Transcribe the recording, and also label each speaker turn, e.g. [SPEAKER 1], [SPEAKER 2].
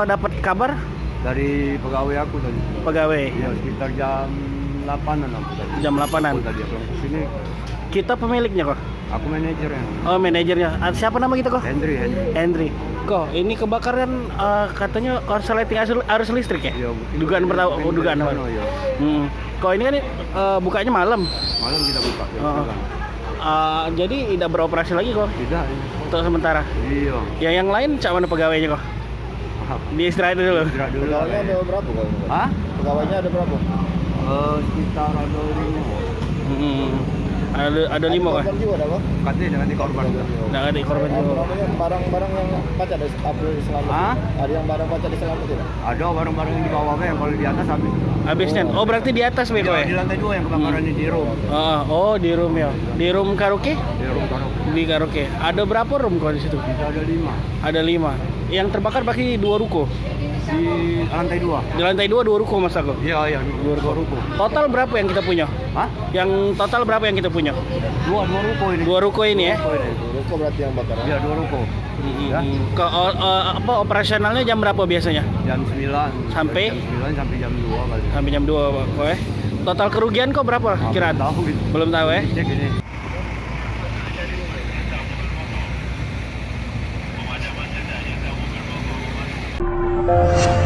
[SPEAKER 1] Dapat kabar
[SPEAKER 2] Dari pegawai aku tadi.
[SPEAKER 1] pegawai
[SPEAKER 2] Ya sekitar jam 8-an aku tadi.
[SPEAKER 1] jam 8-an.
[SPEAKER 2] Aku tadi aku ke sini.
[SPEAKER 1] Kita pemiliknya kok.
[SPEAKER 2] Aku manajernya.
[SPEAKER 1] Oh, manajernya. Siapa nama kita kok?
[SPEAKER 2] Henry.
[SPEAKER 1] Henry. Kok ini kebakaran katanya korsleting arus listrik ya?
[SPEAKER 2] Iya.
[SPEAKER 1] Dugaan pertama, dugaan awal.
[SPEAKER 2] Ya.
[SPEAKER 1] Kok ini kan bukanya malam.
[SPEAKER 2] Malam kita buka. Ya,
[SPEAKER 1] Oh. Jadi tidak beroperasi lagi kok
[SPEAKER 2] Tidak.
[SPEAKER 1] untuk sementara.
[SPEAKER 2] Iya.
[SPEAKER 1] Ya yang lain cak mana pegawainya kok?
[SPEAKER 2] Maaf.
[SPEAKER 1] Diistirahat dulu.
[SPEAKER 2] Istirahat dulu.
[SPEAKER 3] Pegawainya ada berapa kalau?
[SPEAKER 2] Hah?
[SPEAKER 3] Pegawainya ada berapa?
[SPEAKER 2] Sekitar ada 5.
[SPEAKER 1] Ada 5 kok.
[SPEAKER 3] Korban juga ada kok?
[SPEAKER 2] Katanya nanti korban.
[SPEAKER 1] Nggak ada korban
[SPEAKER 3] Apa
[SPEAKER 1] juga.
[SPEAKER 3] namanya barang-barang yang pacak ada selamat?
[SPEAKER 2] Hah?
[SPEAKER 3] Ada yang barang pacak di selamat tidak?
[SPEAKER 2] Ada barang-barang yang di bawah yang kalau di atas habis.
[SPEAKER 1] Habisnya. Oh, berarti di atas Beko
[SPEAKER 2] Ya, di
[SPEAKER 1] ya?
[SPEAKER 2] lantai 2 yang kebakarannya di room.
[SPEAKER 1] Oh, di room ya. Di room karaoke?
[SPEAKER 2] Di room taruh.
[SPEAKER 1] Di karaoke. Ada berapa room kok di situ?
[SPEAKER 2] Bisa ada 5.
[SPEAKER 1] Ada 5. Yang terbakar berarti 2 ruko.
[SPEAKER 2] Di lantai 2.
[SPEAKER 1] Di lantai 2 ruko Mas aku.
[SPEAKER 2] Iya, 2 ruko.
[SPEAKER 1] Total berapa yang kita punya?
[SPEAKER 2] Hah?
[SPEAKER 1] Yang total berapa yang kita punya?
[SPEAKER 2] 2 ruko ini.
[SPEAKER 1] 2 ruko ini ya.
[SPEAKER 2] Ruko ini.
[SPEAKER 3] Ruko berarti yang bakar.
[SPEAKER 2] Iya, 2 ruko. Ya.
[SPEAKER 1] Apa operasionalnya jam berapa biasanya?
[SPEAKER 2] Jam 9
[SPEAKER 1] Sampai?
[SPEAKER 2] jam 9 sampai jam 2 kali.
[SPEAKER 1] Sampai jam 2 kok ya. Total kerugian kok berapa kiraan?
[SPEAKER 2] Tahu gitu.
[SPEAKER 1] Belum tahu ya.
[SPEAKER 2] Cek ini.
[SPEAKER 3] Ada